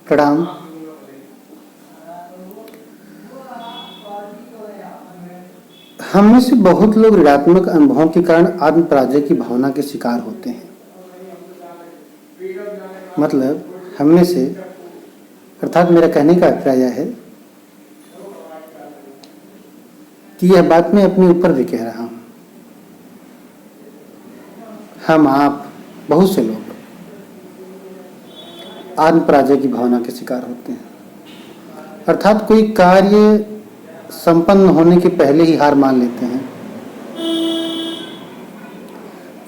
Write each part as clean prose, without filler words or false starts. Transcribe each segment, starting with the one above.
प्रणाम। हम में से बहुत लोग ऋणात्मक अनुभवों के कारण आत्म पराजय की भावना के शिकार होते हैं। मतलब हम में से, अर्थात मेरा कहने का अभिप्राय यह है कि यह बात मैं अपने ऊपर भी कह रहा हूं। हम, आप, बहुत से लोग आत्म पराजय की भावना के शिकार होते हैं। अर्थात कोई कार्य संपन्न होने के पहले ही हार मान लेते हैं।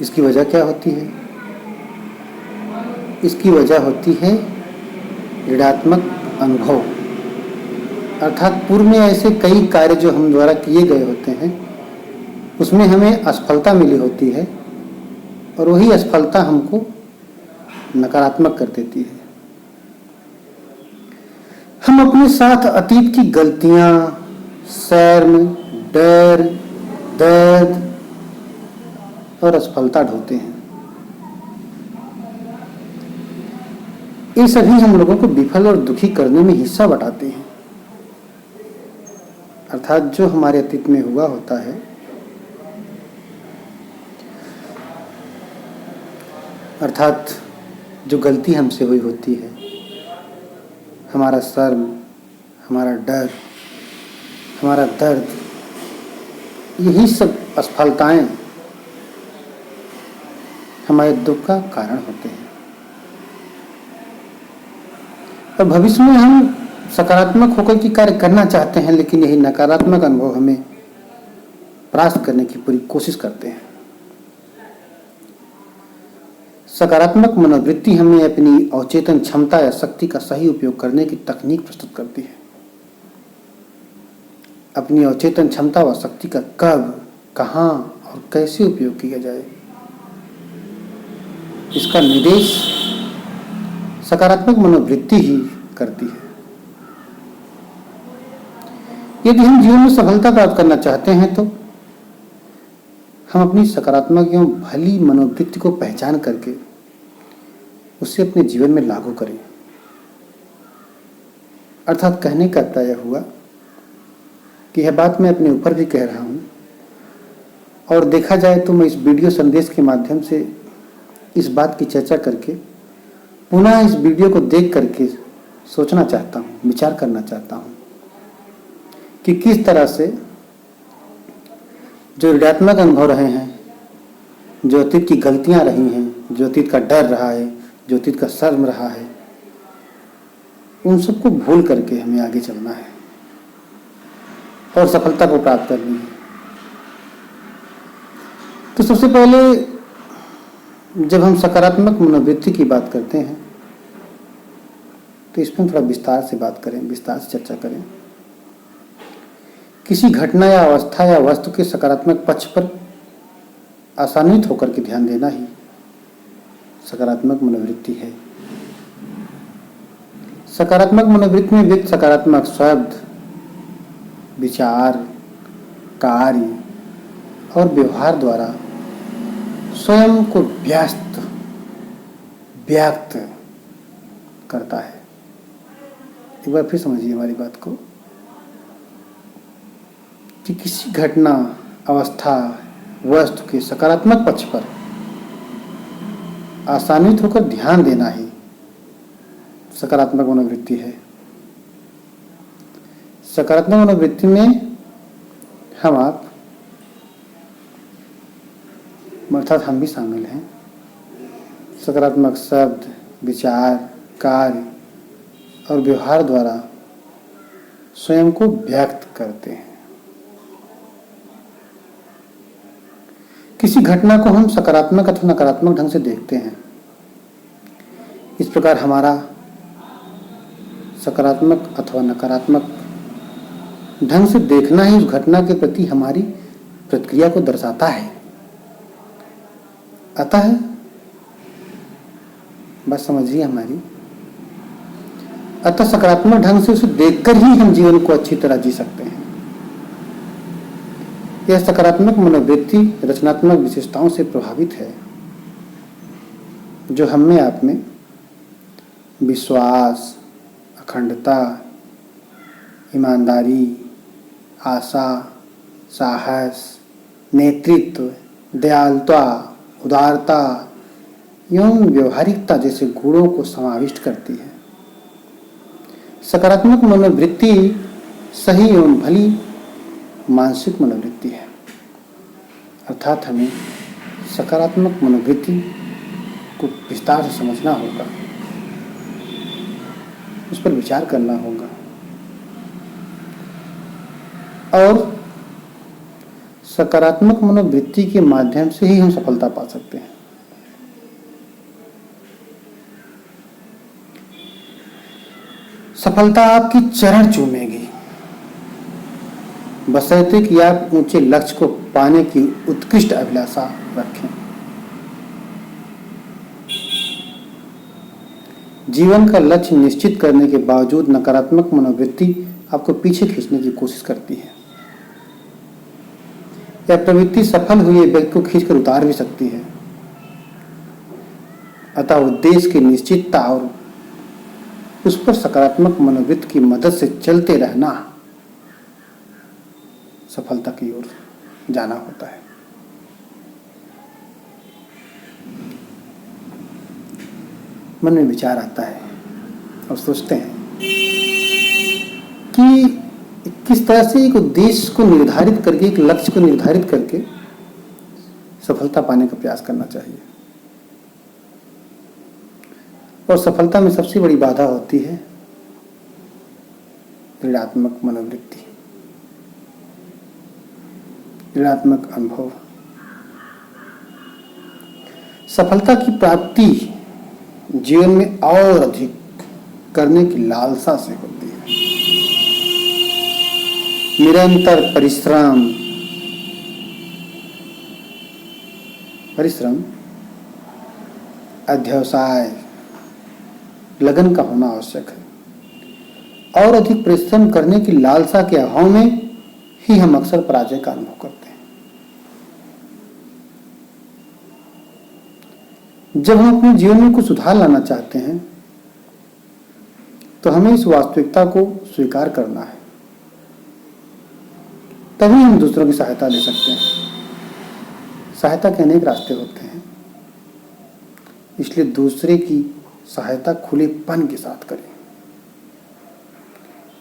इसकी वजह क्या होती है? इसकी वजह होती है ऋणात्मक अनुभव। अर्थात पूर्व में ऐसे कई कार्य जो हम द्वारा किए गए होते हैं, उसमें हमें असफलता मिली होती है और वही असफलता हमको नकारात्मक कर देती है। हम अपने साथ अतीत की गलतियां, शर्म, डर, दर्द और असफलता ढोते हैं। ये सभी हम लोगों को विफल और दुखी करने में हिस्सा बटाते हैं। अर्थात जो हमारे अतीत में हुआ होता है, अर्थात जो गलती हमसे हुई होती है, हमारा शर्म, हमारा डर, हमारा दर्द, यही सब असफलताएं हमारे दुख का कारण होते हैं। और भविष्य में हम सकारात्मक होकर के कार्य करना चाहते हैं, लेकिन यही नकारात्मक अनुभव हमें परास्त करने की पूरी कोशिश करते हैं। सकारात्मक मनोवृत्ति हमें अपनी अवचेतन क्षमता या शक्ति का सही उपयोग करने की तकनीक प्रस्तुत करती है। अपनी अवचेतन क्षमता व शक्ति का कब, कहाँ और कैसे उपयोग किया जाए, इसका निर्देश सकारात्मक मनोवृत्ति ही करती है। यदि हम जीवन में सफलता प्राप्त करना चाहते हैं तो हम अपनी सकारात्मक एवं भली मनोवृत्ति को पहचान करके उसे अपने जीवन में लागू करें। अर्थात कहने का अभिप्राय हुआ कि यह बात मैं अपने ऊपर भी कह रहा हूं, और देखा जाए तो मैं इस वीडियो संदेश के माध्यम से इस बात की चर्चा करके पुनः इस वीडियो को देख करके सोचना चाहता हूं, विचार करना चाहता हूं कि किस तरह से जो ऋणात्मक अनुभव रहे हैं, जो अतीत की गलतियां रही हैं, जो अतीत का डर रहा है, जो अतीत का शर्म रहा है, उन सबको भूल करके हमें आगे चलना है और सफलता को प्राप्त करनी है। तो सबसे पहले जब हम सकारात्मक मनोवृत्ति की बात करते हैं तो इसमें थोड़ा विस्तार से बात करें, विस्तार से चर्चा करें। किसी घटना या अवस्था या वस्तु के सकारात्मक पक्ष पर आसान्वित होकर के ध्यान देना ही सकारात्मक मनोवृत्ति है। सकारात्मक मनोवृत्ति में व्यक्ति सकारात्मक शब्द, विचार, कार्य और व्यवहार द्वारा स्वयं को व्यक्त करता है। एक बार फिर समझिए हमारी बात को कि किसी घटना, अवस्था, वस्तु के सकारात्मक पक्ष पर आसान्वित होकर ध्यान देना ही सकारात्मक मनोवृत्ति है। सकारात्मक मनोवृत्ति में हम आप, अर्थात हम भी शामिल हैं, सकारात्मक शब्द, विचार, कार्य और व्यवहार द्वारा स्वयं को व्यक्त करते हैं। किसी घटना को हम सकारात्मक अथवा नकारात्मक ढंग से देखते हैं। इस प्रकार हमारा सकारात्मक अथवा नकारात्मक ढंग से देखना ही उस घटना के प्रति हमारी प्रतिक्रिया को दर्शाता है। अतः बस समझिए हमारी, अतः सकारात्मक ढंग से उसे देखकर ही हम जीवन को अच्छी तरह जी सकते हैं। यह सकारात्मक मनोवृत्ति रचनात्मक विशेषताओं से प्रभावित है जो हम में, आप में विश्वास, अखंडता, ईमानदारी, आशा, साहस, नेतृत्व, दयालुता, उदारता एवं व्यवहारिकता जैसे गुणों को समाविष्ट करती है। सकारात्मक मनोवृत्ति सही एवं भली मानसिक मनोवृत्ति है, अर्थात हमें सकारात्मक मनोवृत्ति को विस्तार से समझना होगा, उस पर विचार करना होगा और सकारात्मक मनोवृत्ति के माध्यम से ही हम सफलता पा सकते हैं। सफलता आपकी चरण चूमेगी, बशर्ते कि आप ऊंचे लक्ष्य को पाने की उत्कृष्ट अभिलाषा रखें। जीवन का लक्ष्य निश्चित करने के बावजूद नकारात्मक मनोवृत्ति आपको पीछे खींचने की कोशिश करती है। यह प्रवृत्ति सफल हुए व्यक्ति को खींचकर उतार भी सकती है। अतः उद्देश्य की निश्चितता और उस पर सकारात्मक मनोवृत्ति की मदद से चलते रहना सफलता की ओर जाना होता है। मन में विचार आता है और सोचते हैं कि किस तरह से एक उद्देश्य को निर्धारित करके, एक लक्ष्य को निर्धारित करके सफलता पाने का प्रयास करना चाहिए। और सफलता में सबसे बड़ी बाधा होती है ऋणात्मक मनोवृत्ति, ऋणात्मक अनुभव। सफलता की प्राप्ति जीवन में और अधिक करने की लालसा से होती है। निरंतर परिश्रम, अध्यवसाय, लगन का होना आवश्यक है और अधिक परिश्रम करने की लालसा के अभाव में ही हम अक्सर पराजय का अनुभव करते हैं। जब हम अपने जीवन में कुछ सुधार लाना चाहते हैं तो हमें इस वास्तविकता को स्वीकार करना है, तभी हम दूसरों की सहायता ले सकते हैं। सहायता के अनेक रास्ते होते हैं, इसलिए दूसरे की सहायता खुलेपन के साथ करें।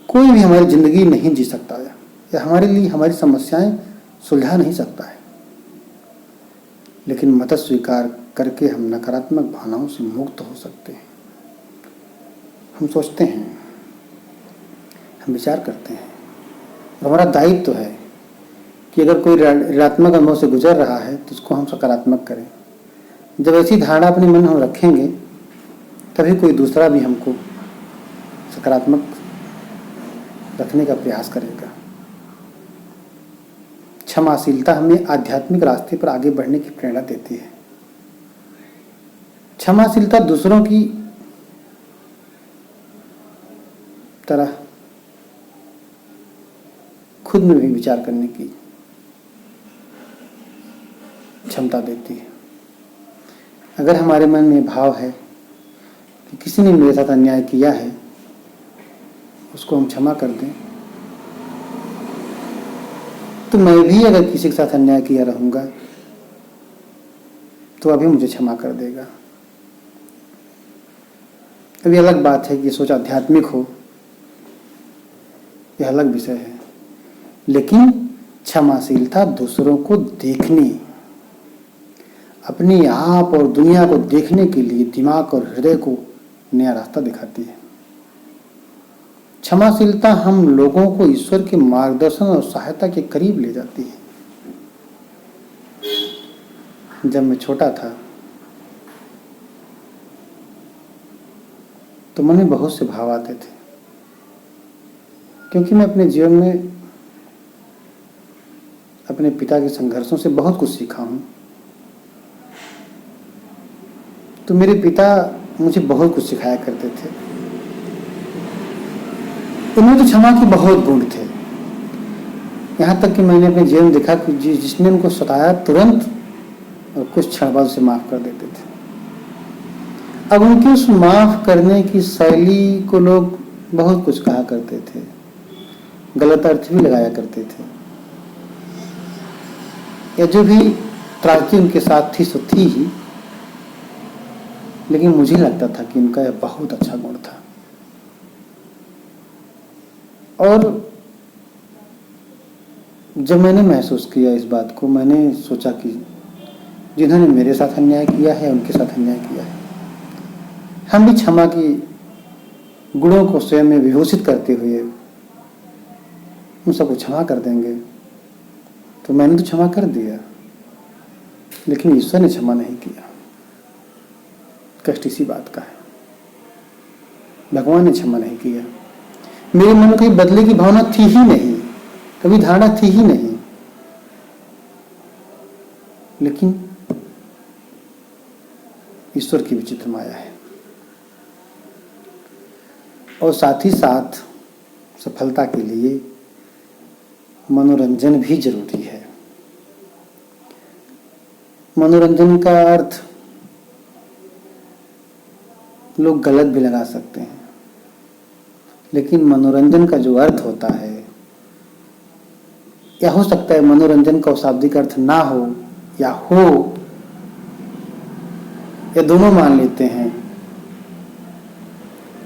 कोई भी हमारी जिंदगी नहीं जी सकता है या हमारे लिए हमारी समस्याएं सुलझा नहीं सकता है, लेकिन मदद स्वीकार करके हम नकारात्मक भावनाओं से मुक्त हो सकते हैं। हम सोचते हैं, हम विचार करते हैं, हमारा दायित्व है कि अगर कोई ऋणात्मक अनुभव से गुजर रहा है तो उसको हम सकारात्मक करें। जब ऐसी धारणा अपने मन में हम रखेंगे तभी कोई दूसरा भी हमको सकारात्मक रखने का प्रयास करेगा। क्षमाशीलता हमें आध्यात्मिक रास्ते पर आगे बढ़ने की प्रेरणा देती है। क्षमाशीलता दूसरों की तरह खुद में भी विचार करने की क्षमता देती है। अगर हमारे मन में भाव है कि किसी ने मेरे साथ अन्याय किया है, उसको हम क्षमा कर दें, तो मैं भी अगर किसी के साथ अन्याय किया रहूंगा तो अभी मुझे क्षमा कर देगा। अभी अलग बात है कि सोच आध्यात्मिक हो, यह अलग विषय है, लेकिन क्षमाशीलता दूसरों को देखने, अपने आप और दुनिया को देखने के लिए दिमाग और हृदय को नया रास्ता दिखाती है। क्षमाशीलता हम लोगों को ईश्वर के मार्गदर्शन और सहायता के करीब ले जाती है। जब मैं छोटा था तो मन में बहुत से भाव आते थे, क्योंकि मैं अपने जीवन में अपने पिता के संघर्षों से बहुत कुछ सीखा हूं। तो मेरे पिता मुझे बहुत कुछ सिखाया करते थे। उनमें तो क्षमा के बहुत गुण थे, यहाँ तक कि मैंने अपने जीवन देखा कि जिसने उनको सताया तुरंत और कुछ क्षण बाद उसे माफ कर देते थे। अब उनकी उस माफ करने की शैली को लोग बहुत कुछ कहा करते थे, गलत अर्थ भी लगाया करते थे, या जो भी त्रासदी उनके साथ थी सो थी ही, लेकिन मुझे लगता था कि उनका यह बहुत अच्छा गुण था। और जब मैंने महसूस किया इस बात को, मैंने सोचा कि जिन्होंने मेरे साथ अन्याय किया है उनके साथ अन्याय किया है, हम भी क्षमा की गुणों को स्वयं में विभूषित करते हुए उन सबको क्षमा कर देंगे। तो मैंने तो क्षमा कर दिया, लेकिन ईश्वर ने क्षमा नहीं किया। कष्ट इसी बात का है, भगवान ने क्षमा नहीं किया। मेरे मन में कोई बदले की भावना थी ही नहीं, कभी धारणा थी ही नहीं, लेकिन ईश्वर की विचित्र माया है। और साथ ही साथ सफलता के लिए मनोरंजन भी जरूरी है। मनोरंजन का अर्थ लोग गलत भी लगा सकते हैं, लेकिन मनोरंजन का जो अर्थ होता है, या हो सकता है मनोरंजन का शाब्दिक अर्थ ना हो या हो, या दोनों मान लेते हैं,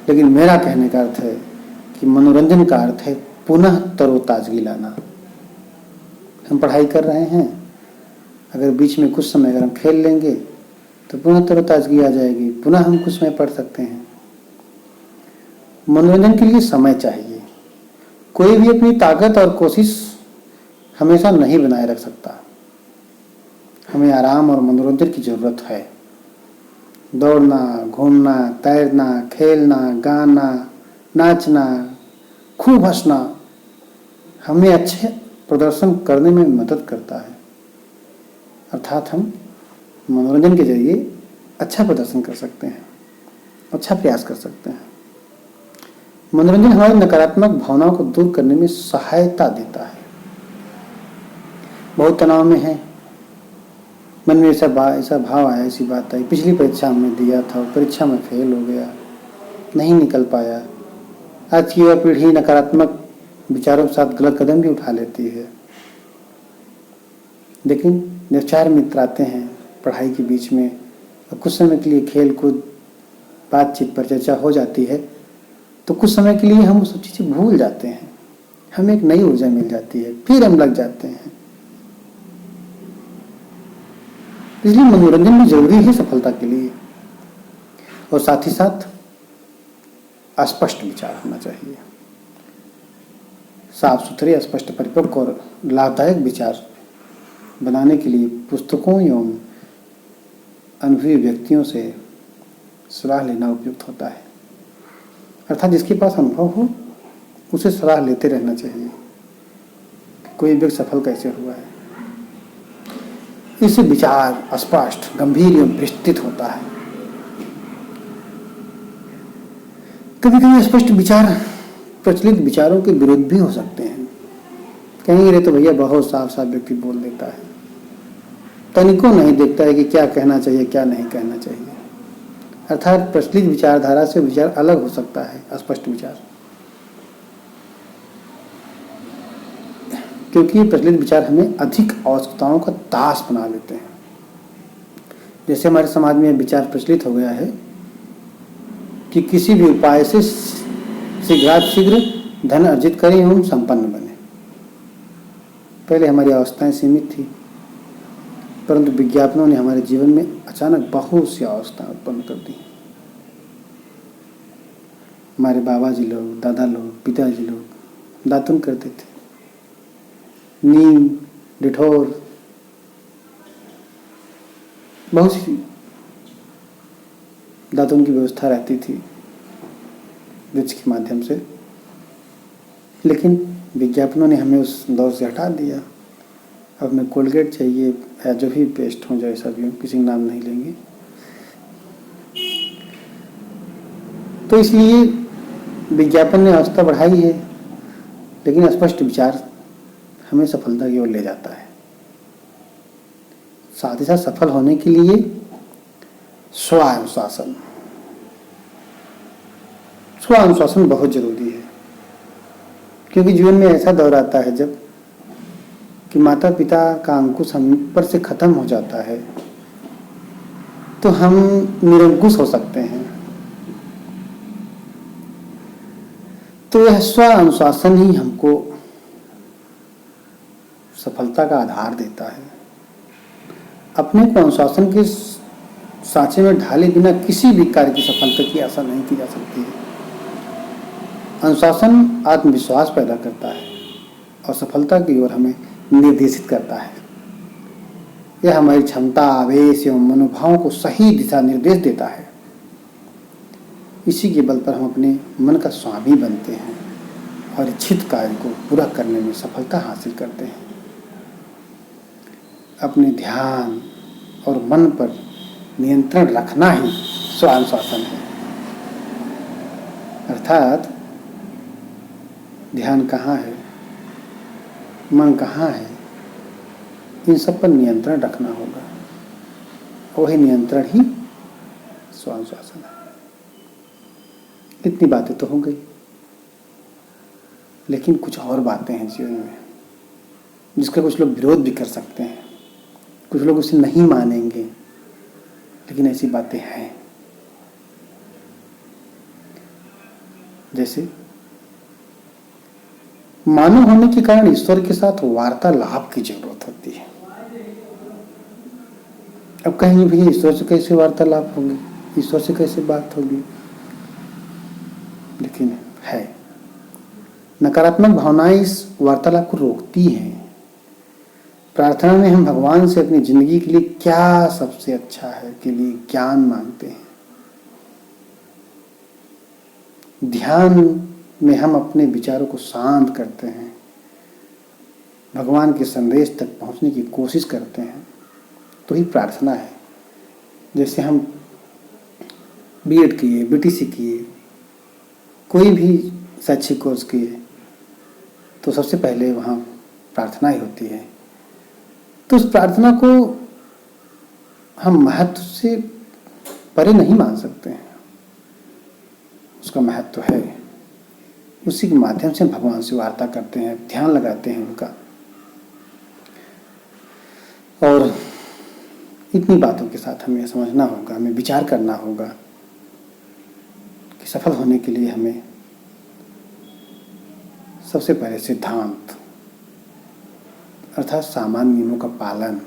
लेकिन मेरा कहने का अर्थ है कि मनोरंजन का अर्थ है पुनः तरोताजगी लाना। हम पढ़ाई कर रहे हैं, अगर बीच में कुछ समय अगर हम खेल लेंगे तो पुनः तरोताजगी आ जाएगी, पुनः हम कुछ समय पढ़ सकते हैं। मनोरंजन के लिए समय चाहिए। कोई भी अपनी ताकत और कोशिश हमेशा नहीं बनाए रख सकता। हमें आराम और मनोरंजन की जरूरत है। दौड़ना, घूमना, तैरना, खेलना, गाना, नाचना, खूब हंसना हमें अच्छे प्रदर्शन करने में मदद करता है। अर्थात हम मनोरंजन के जरिए अच्छा प्रदर्शन कर सकते हैं, अच्छा प्रयास कर सकते हैं। मनोरंजन हमारी नकारात्मक भावनाओं को दूर करने में सहायता देता है। बहुत तनाव में है, मन में ऐसा भाव आया, ऐसी बात आई, पिछली परीक्षा में दिया था और परीक्षा में फेल हो गया, नहीं निकल पाया। आज की युवा पीढ़ी नकारात्मक विचारों के साथ गलत कदम भी उठा लेती है। लेकिन जब चार मित्र आते हैं पढ़ाई के बीच में और कुछ समय के लिए खेल कूद बातचीत पर चर्चा हो जाती है, तो कुछ समय के लिए हम सब चीज़ें भूल जाते हैं, हमें एक नई ऊर्जा मिल जाती है, फिर हम लग जाते हैं। इसलिए मनोरंजन भी जरूरी है सफलता के लिए। और साथ ही साथ स्पष्ट विचार होना चाहिए। साफ सुथरे, स्पष्ट, परिपक्व और लाभदायक विचार बनाने के लिए पुस्तकों एवं अनुभवी व्यक्तियों से सलाह लेना उपयुक्त होता है। अर्थात जिसके पास अनुभव हो उसे सलाह लेते रहना चाहिए, कोई व्यक्ति सफल कैसे हुआ है। इससे विचार स्पष्ट, गंभीर एवं विस्तृत होता है। कभी कभी स्पष्ट विचार प्रचलित विचारों के विरुद्ध भी हो सकते हैं। कहेंगे रे तो भैया बहुत साफ साफ व्यक्ति बोल देता है, तनिको नहीं देखता है कि क्या कहना चाहिए क्या नहीं कहना चाहिए। अर्थात प्रचलित विचारधारा से विचार अलग हो सकता है स्पष्ट विचार, क्योंकि प्रचलित विचार हमें अधिक आवश्यकताओं का दास बना लेते हैं। जैसे हमारे समाज में विचार प्रचलित हो गया है कि किसी भी उपाय से शीघ्रातिशीघ्र धन अर्जित करें एवं संपन्न बने। पहले हमारी अवस्थाएं सीमित थी, परंतु विज्ञापनों ने हमारे जीवन में अचानक बहुत सी अवस्थाएं उत्पन्न कर दी। हमारे बाबा जी लोग, दादा लोग, पिताजी लोग दातुन करते थे, नीम, डिठोर, बहुत सी दातुन की व्यवस्था रहती थी वृक्ष के माध्यम से। लेकिन विज्ञापनों ने हमें उस दौर से हटा दिया। अब हमें कोलगेट चाहिए या जो भी पेस्ट हो, जैसा भी हो, किसी का नाम नहीं लेंगे। तो इसलिए विज्ञापन ने अवस्था बढ़ाई है, लेकिन स्पष्ट विचार हमें सफलता की ओर ले जाता है। साथ ही साथ सफल होने के लिए स्व अनुशासन, स्व अनुशासन बहुत जरूरी है, क्योंकि जीवन में ऐसा दौर आता है जब कि माता पिता का अंकुश हम पर से खत्म हो जाता है तो हम निरंकुश हो सकते हैं। तो यह स्व अनुशासन ही हमको सफलता का आधार देता है। अपने को अनुशासन के सांचे में ढाले बिना किसी भी कार्य की सफलता की आशा नहीं की जा सकती है। अनुशासन आत्मविश्वास पैदा करता है और सफलता की ओर हमें निर्देशित करता है। यह हमारी क्षमता, आवेश एवं मनोभावों को सही दिशा निर्देश देता है। इसी के बल पर हम अपने मन का स्वामी बनते हैं और इच्छित कार्य को पूरा करने में सफलता हासिल करते हैं। अपने ध्यान और मन पर नियंत्रण रखना ही स्वानुशासन है। अर्थात ध्यान कहाँ है, मन कहाँ है, इन सब पर नियंत्रण रखना होगा। वही नियंत्रण ही स्वानुशासन है। इतनी बातें तो हो गई, लेकिन कुछ और बातें हैं जीवन में जिसका कुछ लोग विरोध भी कर सकते हैं, कुछ लोग उसे नहीं मानेंगे, लेकिन ऐसी बातें हैं। जैसे मानव होने के कारण ईश्वर के साथ वार्तालाप की जरूरत होती है। अब कहेंगे भैया ईश्वर से कैसे वार्तालाप होगी, ईश्वर से कैसे बात होगी, लेकिन है। नकारात्मक भावनाएं इस वार्तालाप को रोकती हैं। प्रार्थना में हम भगवान से अपनी जिंदगी के लिए क्या सबसे अच्छा है के लिए ज्ञान मांगते हैं। ध्यान में हम अपने विचारों को शांत करते हैं, भगवान के संदेश तक पहुंचने की कोशिश करते हैं। तो ही प्रार्थना है। जैसे हम बीएड किए, बीटीसी किए, कोई भी शैक्षिक कोर्स किए, तो सबसे पहले वहाँ प्रार्थना ही होती है। तो उस प्रार्थना को हम महत्व से परे नहीं मान सकते हैं। उसका महत्व है। उसी के माध्यम से हम भगवान से वार्ता करते हैं, ध्यान लगाते हैं उनका। और इतनी बातों के साथ हमें समझना होगा, हमें विचार करना होगा कि सफल होने के लिए हमें सबसे पहले सिद्धांत अर्थात सामान्य नियमों का पालन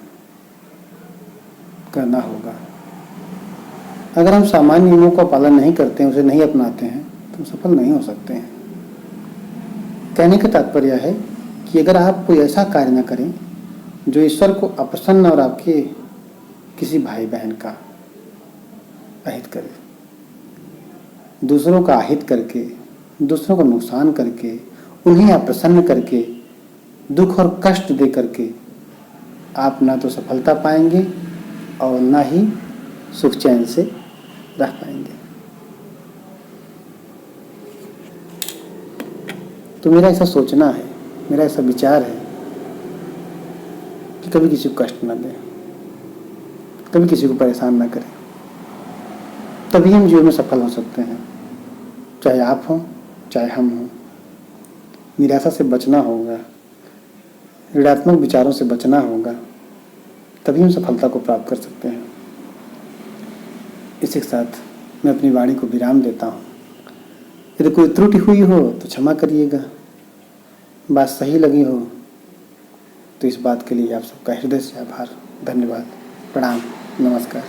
करना होगा। अगर हम सामान्य नियमों का पालन नहीं करते हैं, उसे नहीं अपनाते हैं, तो सफल नहीं हो सकते हैं। कहने का तात्पर्य है कि अगर आप कोई ऐसा कार्य न करें जो ईश्वर को अप्रसन्न और आपके किसी भाई बहन का अहित करे, दूसरों का अहित करके, दूसरों को नुकसान करके, उन्हें अप्रसन्न करके, दुख और कष्ट दे करके आप ना तो सफलता पाएंगे और ना ही सुख चैन से रह पाएंगे। तो मेरा ऐसा सोचना है, मेरा ऐसा विचार है कि कभी किसी को कष्ट ना दें, कभी किसी को परेशान ना करें। तभी हम जीवन में सफल हो सकते हैं। चाहे आप हों, चाहे हम हों। निराशा से बचना होगा, ऋणात्मक विचारों से बचना होगा, तभी हम सफलता को प्राप्त कर सकते हैं। इसी के साथ मैं अपनी वाणी को विराम देता हूँ। यदि कोई त्रुटि हुई हो तो क्षमा करिएगा, बात सही लगी हो तो इस बात के लिए आप सबका हृदय से आभार, धन्यवाद, प्रणाम, नमस्कार।